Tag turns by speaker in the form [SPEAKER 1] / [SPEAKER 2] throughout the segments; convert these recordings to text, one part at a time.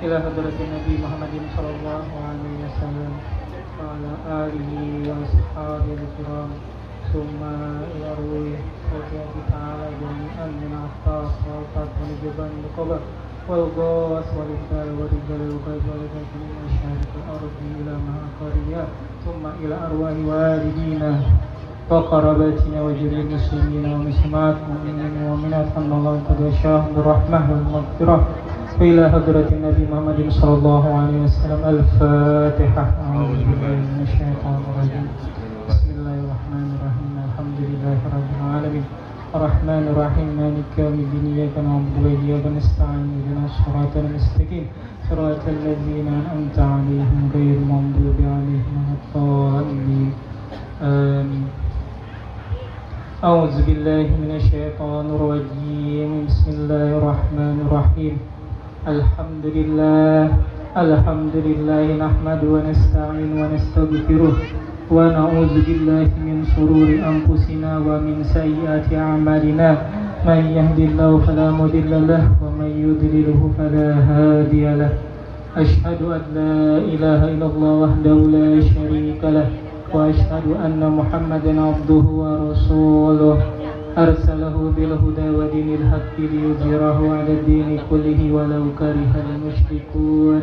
[SPEAKER 1] إلى حضرة النبي محمد صلى الله عليه وسلم وعلى آله وأصحابه الكرام ثم إلى روح الله تعالى جميعا من أخطاء والفات والجبن والقبر والغوث والإبدال والرجال والغيب والغيب من مشارق الأرض إلى مهاقرية ثم إلى أرواح والدينا وقراباتنا وجميع المسلمين والمسلمات مؤمنين ومؤمنات أن الله قد يشاء بالرحمة والمغفرة وإلى حضرة النبي محمد صلى الله عليه وسلم. الفاتحة. أعوذ بالله من الشيطان الرجيم. بسم الله الرحمن الرحيم. الحمد لله رب العالمين الرحمن الرحيم مالك يوم الدين إياك نعبد وإياك نستعين اهدنا الصراط المستقيم صراط الذين أنعمت عليهم غير المغضوب عليهم ولا الضالين. آمين. أعوذ بالله من الشيطان الرجيم. بسم الله الرحمن الرحيم. الحمد لله نحمده ونستعين ونستغفره ونعوذ بالله من شرور أنفسنا ومن سيئات أعمالنا من يهد الله فلا مضل له ومن يضلله فلا هادي له. أشهد أن لا إله إلا الله وحده لا شريك له وأشهد أن محمدا عبده ورسوله أرسله بالهدى ودين الحق ليظهره على الدين كله ولو كره المشركون.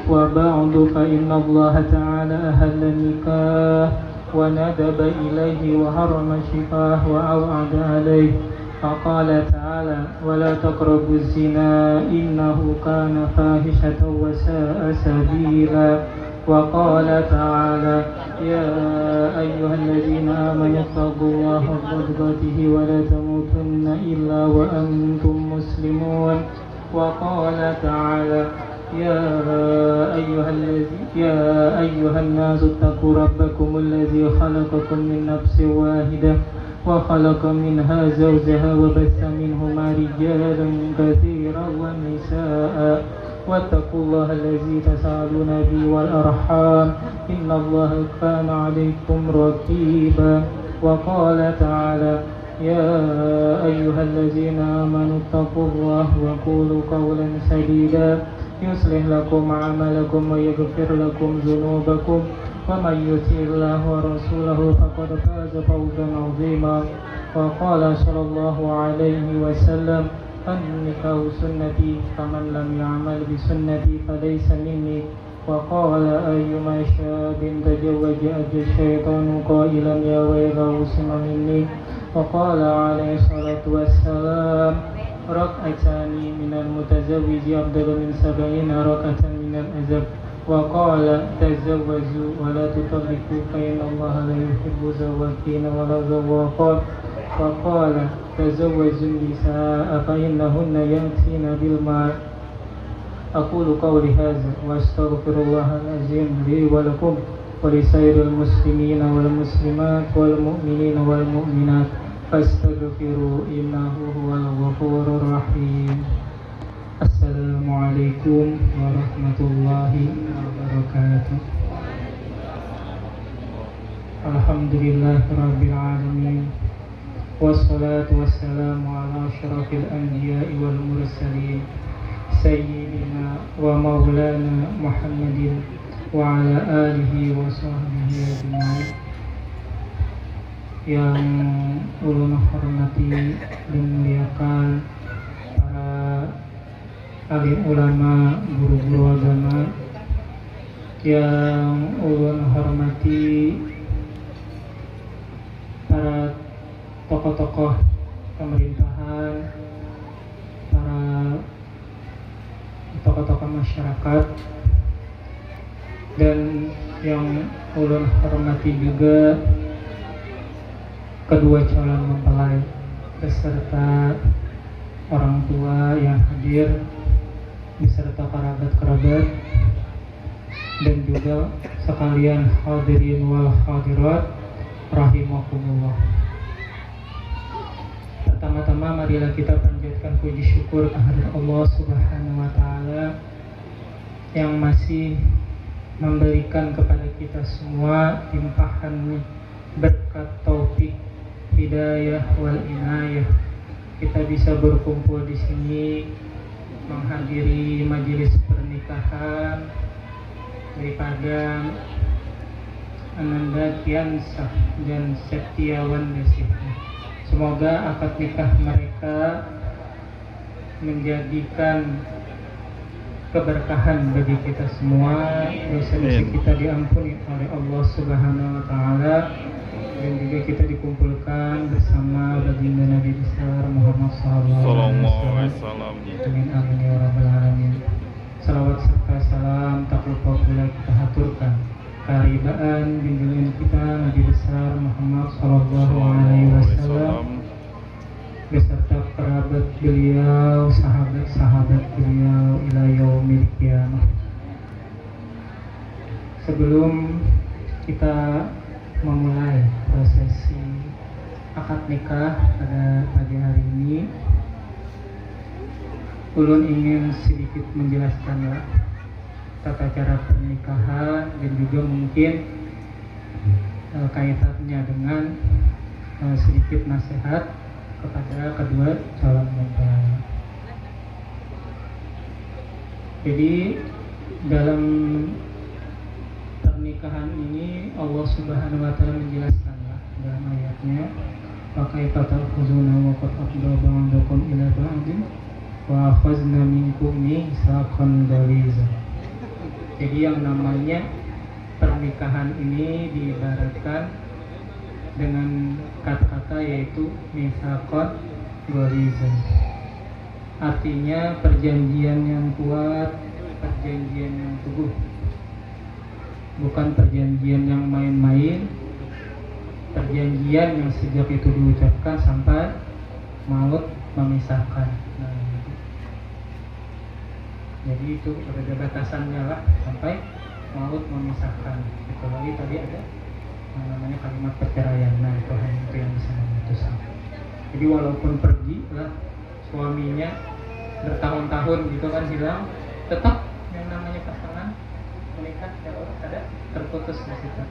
[SPEAKER 1] وبعد فإن الله تعالى أهل النكاح وندب إليه وحرم الشفاه وأوعد عليه فقال تعالى ولا تقربوا الزنا إنه كان فاحشة وساء سبيلا. وقال تعالى يا أيها الذين آمنوا اتقوا الله حق تقاته ولا تموتن إلا وأنتم مسلمون. وقال تعالى يا أيها الناس اتقوا ربكم الذي خلقكم من نفس واحدة وخلق منها زوجها وبث منهما رجالا كثيرا ونساء واتقوا الله الذي تساءلون به والأرحام إن الله كان عليكم رقيبا. وقال تعالى يا أيها الذين آمنوا اتقوا الله وقولوا قولا سديدا يصلح لكم أعمالكم ويغفر لكم ذنوبكم ومن يطع الله ورسوله فقد فاز فوزا عظيما. وقال صلى الله عليه وسلم النكاح سنتي فمن لم يعمل بسنتي فليس مني. وقال أيما شاب تزوج أتى الشيطان قائلا يا ويله سم مني. وقال عليه الصلاة والسلام ركعتان من المتزوج أفضل من 70 ركعة من الأزب. وقال تزوجوا ولا تطلقوا فإن الله لا يحب الزواقين ولا الزواقات. وقال تزوجوا النساء فإنهن يأتين بالمال. أقول قولي هذا وأستغفر الله العظيم لي ولكم ولسائر المسلمين والمسلمات والمؤمنين والمؤمنات فاستغفروا إنه هو الغفور الرحيم. السلام عليكم ورحمة الله وبركاته. الحمد لله رب العالمين والصلاة والسلام على أشرف الأنبياء والمرسلين سيدنا ومولانا محمد وعلى آله وصحبه أجمعين. Yang ulun hormati dan muliakan para alim ulama, guru-guru agama, yang ulun hormati para tokoh-tokoh pemerintahan, para tokoh-tokoh masyarakat, dan yang ulun hormati juga kedua calon mempelai beserta orang tua yang hadir beserta kerabat-kerabat dan juga sekalian hadirin wal hadirat rahimakumullah. Pertama-tama marilah kita panjatkan puji syukur kehadirat Allah Subhanahu wa taala yang masih memberikan kepada kita semua limpahan berkat taufik hidayah wal inayah. Kita bisa berkumpul di sini menghadiri majelis pernikahan pernikahan daripada Ananda Kiansah dan Setiawan Desih. Semoga akad nikah mereka menjadikan keberkahan bagi kita semua, dosa-dosa kita diampuni oleh Allah Subhanahu wa taala, dan juga kita dikumpulkan bersama baginda Nabi besar Muhammad sallallahu alaihi wasallam. Amin amin ya rabbal alamin. Salawat serta salam tak lupa pula kita haturkan karibaan junjungan kita Nabi besar Muhammad sallallahu alaihi wasallam beserta kerabat beliau, sahabat-sahabat beliau ila yaumil qiyamah. Sebelum kita memulai prosesi akad nikah pada pagi hari ini, ulun ingin sedikit menjelaskan tata cara pernikahan dan juga mungkin kaitannya dengan sedikit nasihat kepada kedua calon mempelai. Jadi dalam pernikahan ini Allah Subhanahu wa taala menjelaskan dalam ayatnya, wa kaifa ta'khuzuna wa qad afdha ba'dukum ila ba'din wa akhazna minkum mitsaqan ghaliza. Jadi yang namanya pernikahan ini diibaratkan dengan kata-kata yaitu mitsaqan ghaliza. Artinya perjanjian yang kuat, perjanjian yang teguh. Bukan perjanjian yang main-main, perjanjian yang sejak itu diucapkan sampai maut memisahkan. Nah, jadi itu ada batasannya lah, sampai maut memisahkan. Kecuali tadi ada yang namanya kalimat perceraian. Nah itu hanya itu yang bisa memutuskan. Jadi walaupun pergi lah suaminya bertahun-tahun gitu kan hilang, tetap yang namanya pasangan menikah ada terputus di situ.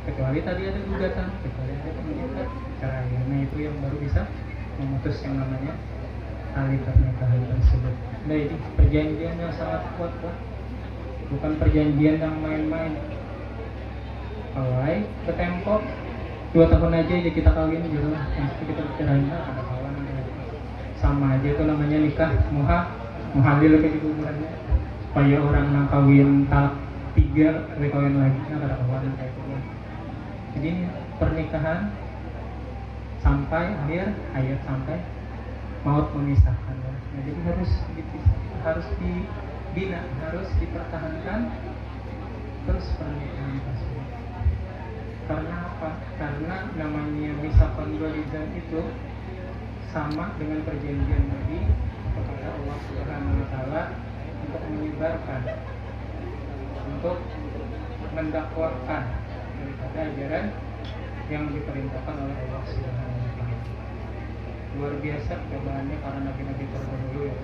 [SPEAKER 1] Kecuali tadi ada gugatan, kecuali ada penggugat perceraian. Nah itu yang baru bisa memutus yang namanya tali pernikahan tersebut. Nah ini perjanjian yang sangat kuat lah, bukan perjanjian yang main-main. Awai ke tempo 2 tahun aja kita kawin gitu lah, nanti kita bercerai ada kawan sama aja itu namanya nikah muhalil kayak gitu umurannya, supaya orang yang kawin talak 3 kawin lagi ada kawan kayak gitu. Jadi pernikahan sampai akhir hayat, sampai maut memisahkan. Nah, jadi harus dibina, harus dipertahankan terus pernikahan tersebut. Karena apa? Karena namanya mitsaqan ghaliza itu sama dengan perjanjian Nabi kepada Allah Subhanahu wa taala untuk menyebarkan, untuk mendakwahkan daripada ajaran yang diperintahkan oleh Allah Subhanahu wa taala. Luar biasa cobaannya para nabi-nabi terdahulu ya,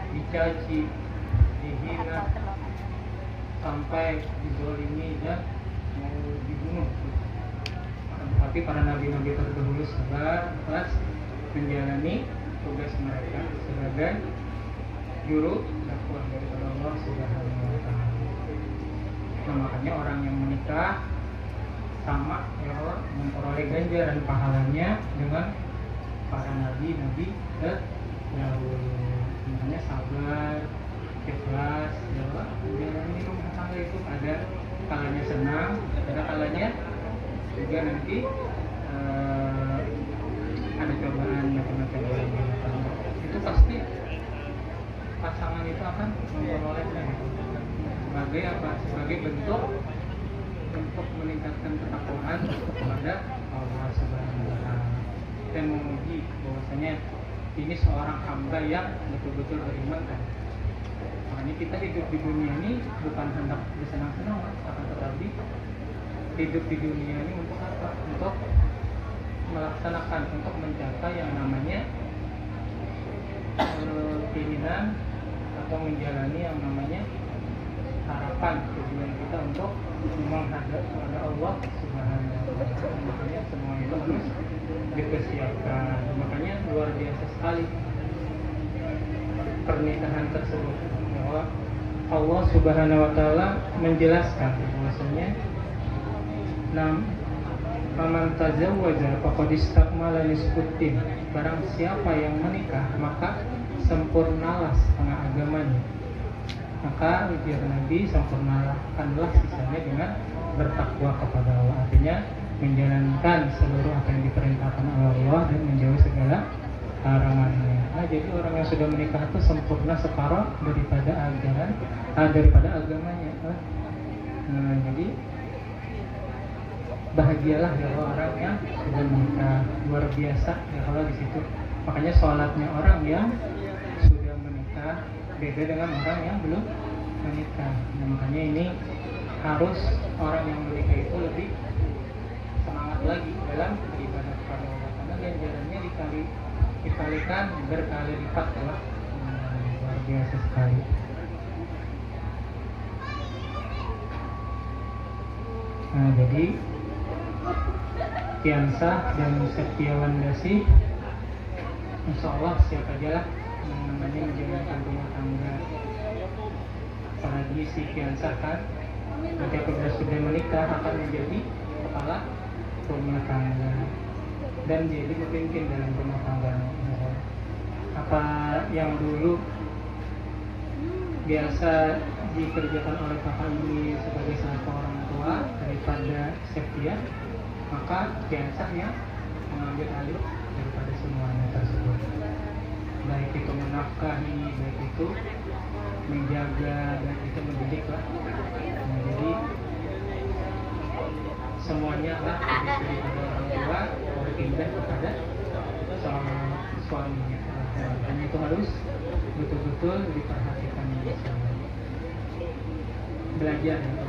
[SPEAKER 1] dicaci, dihina, sampai dizalimi dan mau dibunuh. Tapi para nabi-nabi terdahulu sabar, ikhlas menjalani tugas mereka sebagai juru dakwah dari Allah Subhanahu wa taala. Nah, makanya orang yang menikah sama ya Allah memperoleh ganjaran pahalanya dengan para nabi-nabi terdahulu. Makanya sabar, ikhlas, ya Allah menjalani rumah tangga itu ada kalanya senang, ada kalanya juga nanti ada cobaan macam-macam itu pasti pasangan itu akan memperolehnya sebagai apa? Sebagai bentuk meningkatkan ketakwaan kepada Allah Subhanahu wa taala dan memuji bahwasanya ini seorang hamba yang betul-betul beriman kan. Makanya kita hidup di dunia ini bukan hendak bersenang-senang, akan tetapi hidup di dunia ini untuk apa? Untuk melaksanakan, untuk mencapai yang namanya keinginan atau menjalani yang namanya harapan tujuan kita untuk menghadap kepada Allah Subhanahu wa taala. Makanya semua itu harus dipersiapkan. Makanya luar biasa sekali pernikahan tersebut, bahwa Allah Subhanahu wa taala menjelaskan bahwasanya faman tazawwaja faqad istakmala nisfuddin. Barang siapa yang menikah maka sempurnalah setengah agamanya. Maka ujar Nabi, sempurnakanlah sisanya dengan bertakwa kepada Allah. Artinya menjalankan seluruh apa yang diperintahkan oleh Allah dan menjauhi segala larangannya. Nah, jadi orang yang sudah menikah itu sempurna separuh daripada agamanya. Nah, jadi bahagialah ya orang yang sudah menikah. Luar biasa ya Allah di situ. Makanya sholatnya orang yang sudah menikah beda dengan orang yang belum menikah. Nah, makanya ini harus orang yang menikah itu lebih semangat lagi dalam beribadah kepada Allah, karena ganjarannya dikalikan berkali lipat ya. Luar biasa sekali. Nah, jadi Tiansah dan Setiawan Dasi, insya Allah siap aja lah yang namanya menjalankan rumah tangga. Apalagi si Tiansah kan nanti apabila sudah menikah akan menjadi kepala rumah tangga dan jadi pemimpin dalam rumah tangga. Apa yang dulu biasa dikerjakan oleh kakak ini sebagai salah orang tua daripada Septia, maka Tiansahnya mengambil alih daripada semuanya tersebut, baik itu menafkahi, baik itu menjaga, baik itu mendidik lah. Nah, jadi semuanya lah daripada orang tua berpindah kepada suaminya. Dan itu harus betul-betul diperhatikan belajar ya.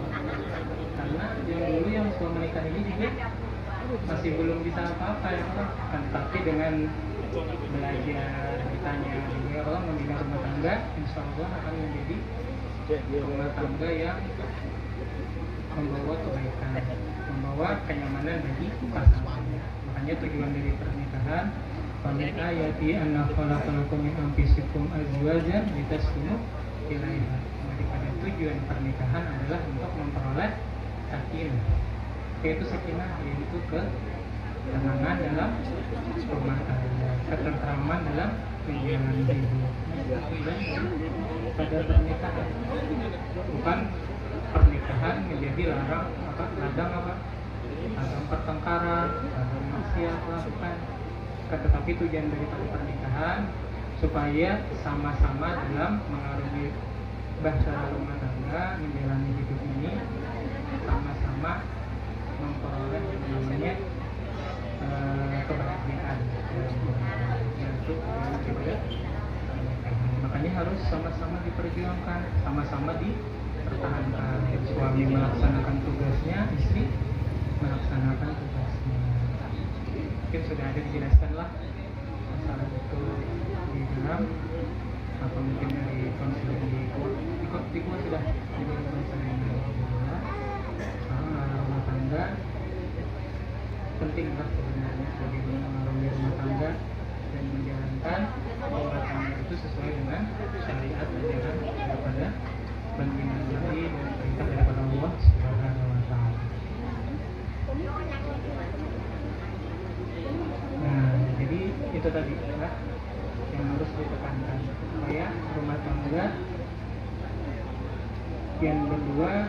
[SPEAKER 1] Karena yang dulu yang sudah menikah ini juga masih belum bisa apa-apa ya kan, tapi dengan belajar ditanya juga Allah membina rumah tangga, insya Allah akan menjadi rumah tangga yang membawa kebaikan, membawa kenyamanan bagi pasangannya. Makanya tujuan dari pernikahan, wanita yati anna khalaqalakum min anfusikum azwajan litaskunu ilaiha. Daripada tujuan pernikahan adalah untuk memperoleh sakinah, yaitu sakinah, yaitu ketenangan dalam rumah tangga, ketentraman dalam menjalani hidup. Pada pernikahan, bukan pernikahan menjadi ladang pertengkaran, ladang maksiat, bukan. Tetapi tujuan dari pernikahan supaya sama-sama dalam mengarungi bahtera rumah tangga, menjalani hidup ini sama-sama memperoleh yang namanya kebahagiaan. Makanya harus sama-sama diperjuangkan, sama-sama dipertahankan. Suami melaksanakan tugasnya, istri melaksanakan tugasnya. Mungkin sudah ada dijelaskan lah masalah itu di dalam atau mungkin dari konseling di kuat sudah jadi konseling di rumah tangga. Penting lah sebenarnya bagaimana mengarungi rumah tangga dan menjalankan rumah tangga itu sesuai dengan syariat ajaran daripada baginda Nabi dan perintah daripada Allah Subhanahu wa taala. Nah, jadi itu tadi adalah yang harus ditekankan supaya rumah tangga yang berdua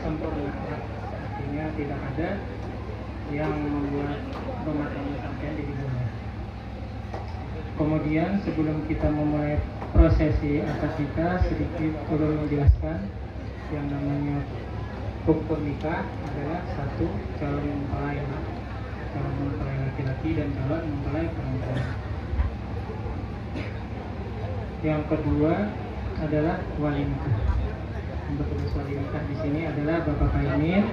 [SPEAKER 1] sempurna, artinya tidak ada yang membuat rumah tangga sampai jadi bunyi. Kemudian sebelum kita memulai prosesi akad nikah, sedikit perlu menjelaskan yang namanya hukum nikah adalah satu, calon mempelai laki-laki dan calon mempelai perempuan. Yang kedua adalah wali nikah. Untuk wali nikah di sini adalah Bapak Kainir,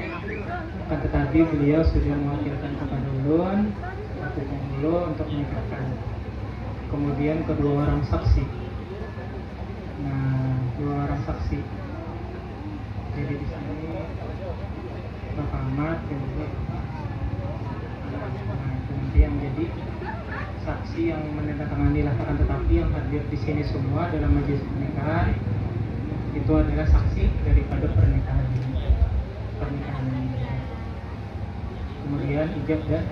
[SPEAKER 1] akan tetapi beliau sudah mewakilkan kepada ulun satu penghulu untuk menikahkan. Kemudian kedua orang saksi. Nah, dua orang saksi. Jadi di sini Bapak Ahmad dan juga Bapak. Nah, itu nanti yang jadi saksi yang menandatangani, akan tetapi yang hadir di sini semua dalam majelis pernikahan itu adalah saksi daripada pernikahan ini. Kemudian ijab dan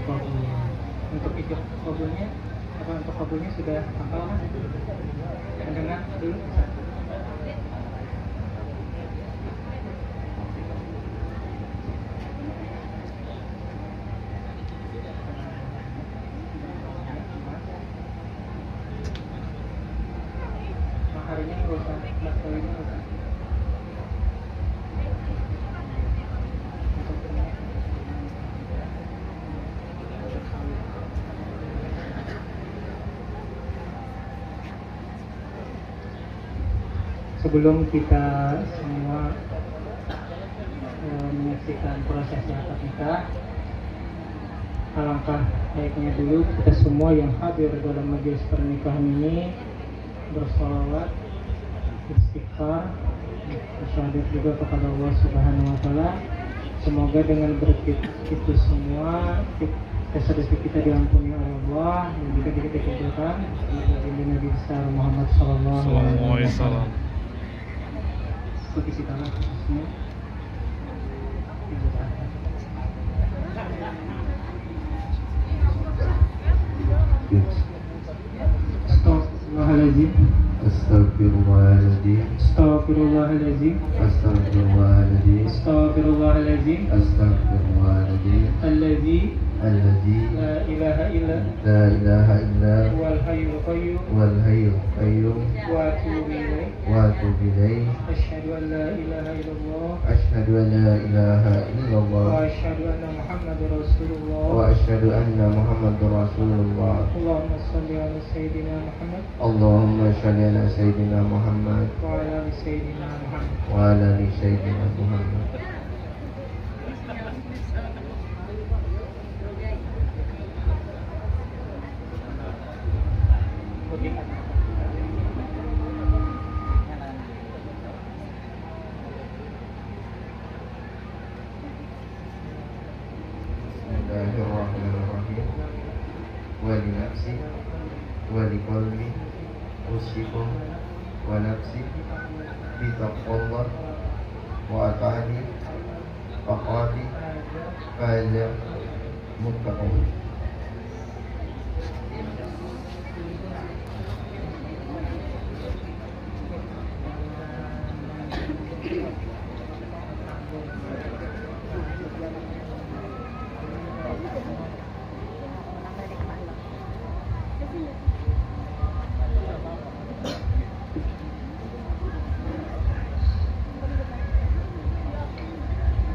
[SPEAKER 1] qabul. Untuk ijab qabulnya untuk kabulnya sudah hafal kan? Mendengar dulu. Maharnya nggak usah, mas kawinnya nggak usah. Sebelum kita semua menyaksikan prosesnya akad nikah, alangkah baiknya dulu kita semua yang hadir dalam majelis pernikahan ini bersolawat, istighfar, bersyahadat juga kepada Allah Subhanahu Wa Taala. Semoga dengan berkat itu semua dosa-dosa kita diampuni oleh Allah dan juga kita dikumpulkan di Nabi besar Muhammad Sallallahu Alaihi Wasallam. Seperti kita lah semua. Astagfirullahaladzim.
[SPEAKER 2] Astagfirullahaladzim.
[SPEAKER 1] Astagfirullahaladzim.
[SPEAKER 2] Astagfirullahaladzim.
[SPEAKER 1] Astagfirullahaladzim.
[SPEAKER 2] Astagfirullahaladzim.
[SPEAKER 1] Alladzi
[SPEAKER 2] La
[SPEAKER 1] la
[SPEAKER 2] ilaha illa
[SPEAKER 1] wal hayyul qayyum
[SPEAKER 2] wa atubu ilaih.
[SPEAKER 1] Asyhadu an la ilaha illallah
[SPEAKER 2] Asyhadu an la ilaha illallah
[SPEAKER 1] wa asyhadu anna Muhammadar Rasulullah.
[SPEAKER 2] wa asyhadu anna Muhammadar Rasulullah.
[SPEAKER 1] Allahumma shalli ala sayyidina Muhammad
[SPEAKER 2] Allahumma shalli ala sayyidina Muhammad
[SPEAKER 1] wa ala ali sayyidina Muhammad.
[SPEAKER 2] wa ala ali sayyidina Muhammad. Bismillahirrahmanirrahim. Wa li nafsi wa li qalbi usikum wa nafsi bi taqwallah wa ata'ani faqati faza muttaqun.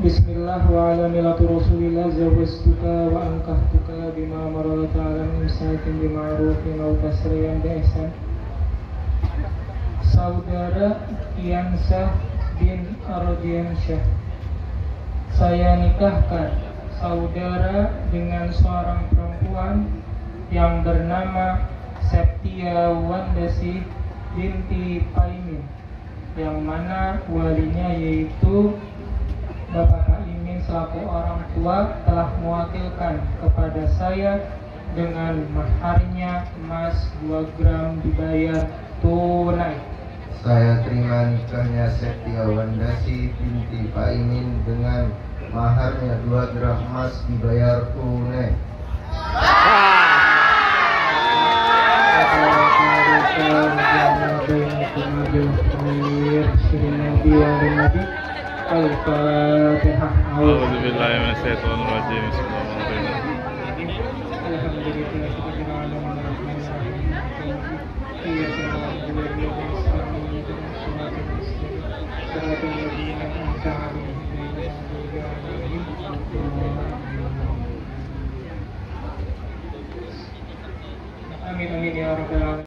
[SPEAKER 1] Bismillah wa ala millati Rasulillah zawwajtuka wa ankahtuka bima maradhat ala imsakin bima'rufin aw tasriyan bi ihsan. Saudara Iansyah bin Ardiansyah, saya nikahkan saudara dengan seorang perempuan yang bernama Septia Wandasi binti Paimin, yang mana walinya yaitu Bapak Imin selaku orang tua telah mewakilkan kepada saya dengan maharnya emas 2 gram dibayar tunai.
[SPEAKER 2] Saya terima nikahnya Septia Wandasi binti Paimin dengan maharnya 2 gram emas dibayar tunai.
[SPEAKER 1] Al-Fatihah.
[SPEAKER 3] A'udzu billahi minasyaitonir rajim. Bismillahirrahmanirrahim.
[SPEAKER 1] Amin amin ya rabbal alamin.